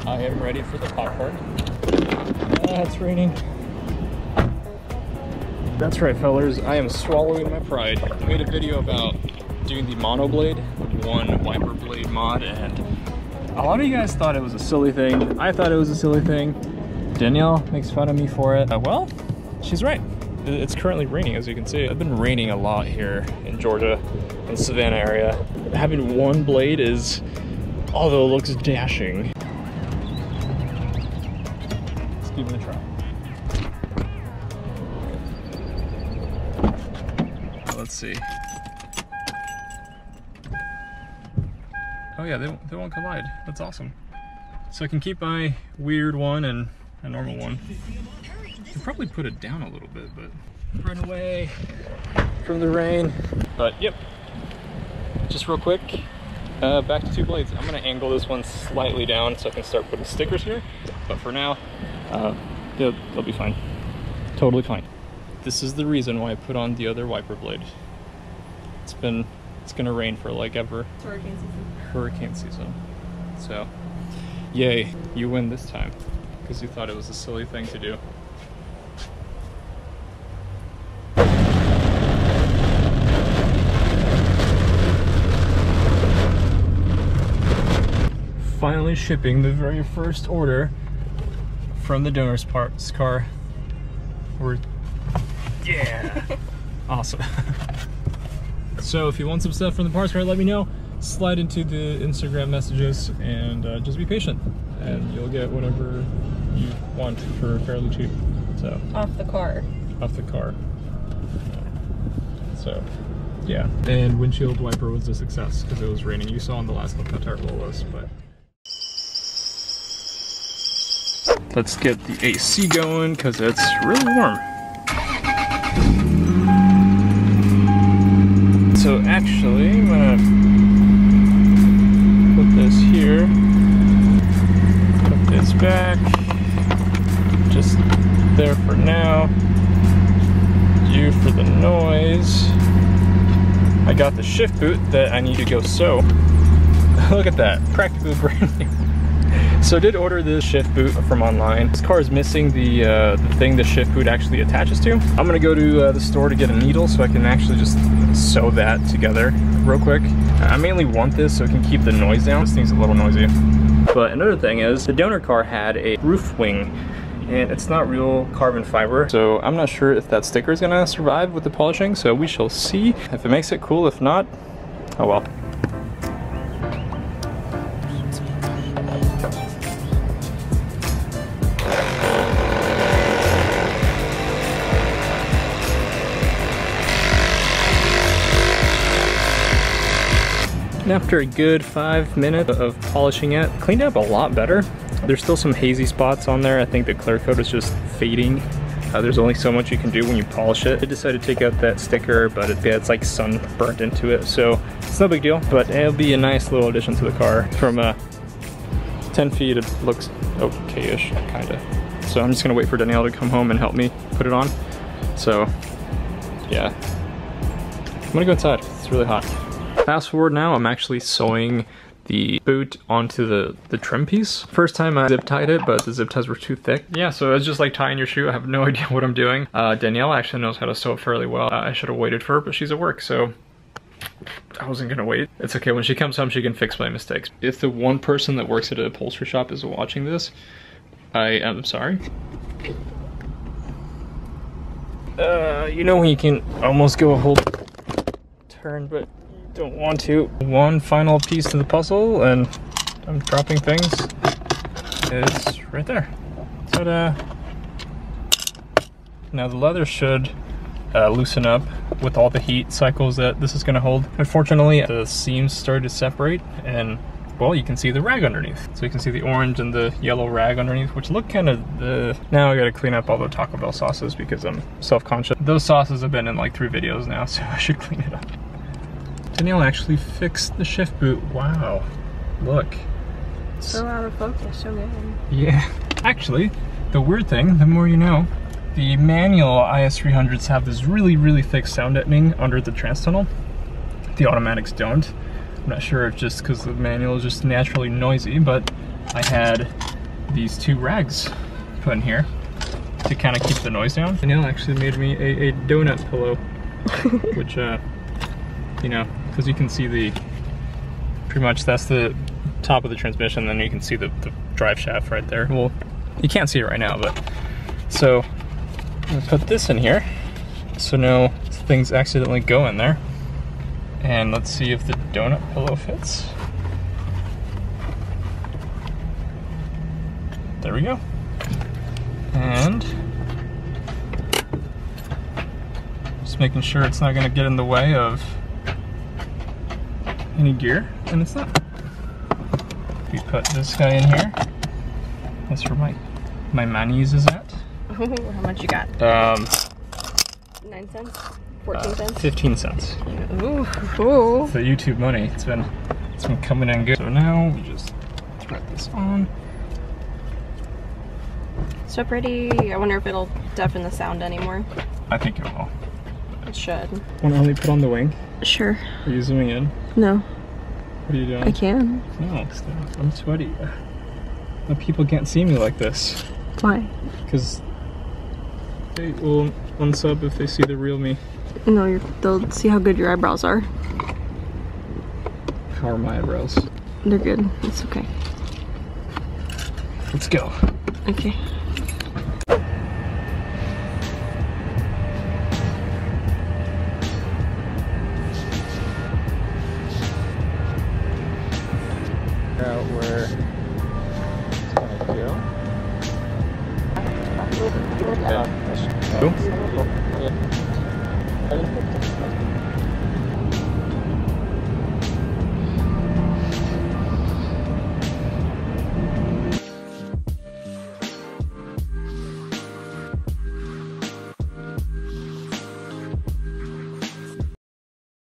I am ready for the popcorn. It's raining. That's right, fellers. I am swallowing my pride. I made a video about doing the monoblade, one wiper blade mod, and a lot of you guys thought it was a silly thing. I thought it was a silly thing. Danielle makes fun of me for it. Well, she's right. It's currently raining, as you can see. It's been raining a lot here in Georgia, in the Savannah area. Having one blade is, although it looks dashing. Let's give it a try. Let's see. Oh yeah, they won't collide. That's awesome. So I can keep my weird one and a normal one. I could probably put it down a little bit, but run away from the rain. But yep, just real quick, back to two blades. I'm gonna angle this one slightly down so I can start putting stickers here. But for now, they'll be fine. Totally fine. This is the reason why I put on the other wiper blade. It's gonna rain for like ever. It's hurricane season. Hurricane season. So, yay, you win this time. Because you thought it was a silly thing to do. Finally shipping the very first order from the donor's parts car. Yeah! Awesome. So if you want some stuff from the parts car, let me know. Slide into the Instagram messages and just be patient. And you'll get whatever you want for fairly cheap. So off the car. Off the car. So yeah. And windshield wiper was a success because it was raining. You saw in the last clip how terrible it was, but let's get the AC going because it's really warm. So actually, I'm gonna put this here, put this back, just there for now. You for the noise. I got the shift boot that I need to go sew. Look at that, practically brand new. So I did order this shift boot from online. This car is missing the thing the shift boot actually attaches to. I'm gonna go to the store to get a needle so I can actually just sew that together real quick. I mainly want this so it can keep the noise down. This thing's a little noisy. But another thing is, the donor car had a roof wing and it's not real carbon fiber. So I'm not sure if that sticker is gonna survive with the polishing. So we shall see if it makes it cool. If not, oh well. And after a good 5 minutes of polishing it, cleaned up a lot better. There's still some hazy spots on there. I think the clear coat is just fading. There's only so much you can do when you polish it. I decided to take out that sticker, but it's like sun burnt into it, so it's no big deal, but it'll be a nice little addition to the car. From 10 feet, it looks okay-ish, kinda. So I'm just gonna wait for Danielle to come home and help me put it on. So, yeah. I'm gonna go inside, it's really hot. Fast forward now, I'm actually sewing the boot onto the trim piece. First time I zip tied it, but the zip ties were too thick. Yeah, so it's just like tying your shoe. I have no idea what I'm doing. Danielle actually knows how to sew it fairly well. I should have waited for her, but she's at work, so I wasn't gonna wait. It's okay, when she comes home, she can fix my mistakes. If the one person that works at a upholstery shop is watching this, I am sorry. You know when you can almost go a whole turn, but don't want to. One final piece to the puzzle, and I'm dropping things, is right there. Ta-da! Now the leather should loosen up with all the heat cycles that this is going to hold. Unfortunately, the seams started to separate, and well, you can see the rag underneath. So you can see the orange and the yellow rag underneath, which look kind of now I gotta clean up all the Taco Bell sauces because I'm self-conscious. Those sauces have been in like 3 videos now, so I should clean it up. Danielle actually fixed the shift boot. Wow, look. So out of focus, so good. Yeah, actually, the weird thing, the more you know, the manual IS300s have this really, really thick sound deadening under the trans tunnel. The automatics don't. I'm not sure if just because the manual is just naturally noisy, but I had these two rags put in here to kind of keep the noise down. Danielle actually made me a donut pillow, which, you know, because you can see pretty much that's the top of the transmission, then you can see the drive shaft right there. Well, you can't see it right now, but so I'm gonna put this in here so no things accidentally go in there. And let's see if the donut pillow fits. There we go. And just making sure it's not gonna get in the way of any gear, and it's not. We put this guy in here. That's where my monies is at. How much you got? 9 cents? 14 cents? 15 cents. Ooh. Ooh. The YouTube money. It's been coming in good. So now we just thread this on. So pretty. I wonder if it'll deafen the sound anymore. I think it will. It should. Want to only put on the wing? Sure. Are you zooming in? No. What are you doing? I can. No, stop. I'm sweaty. But people can't see me like this. Why? Because they will unsub if they see the real me. No, they'll see how good your eyebrows are. How are my eyebrows? They're good. It's okay. Let's go. Okay. Out where it's gonna go.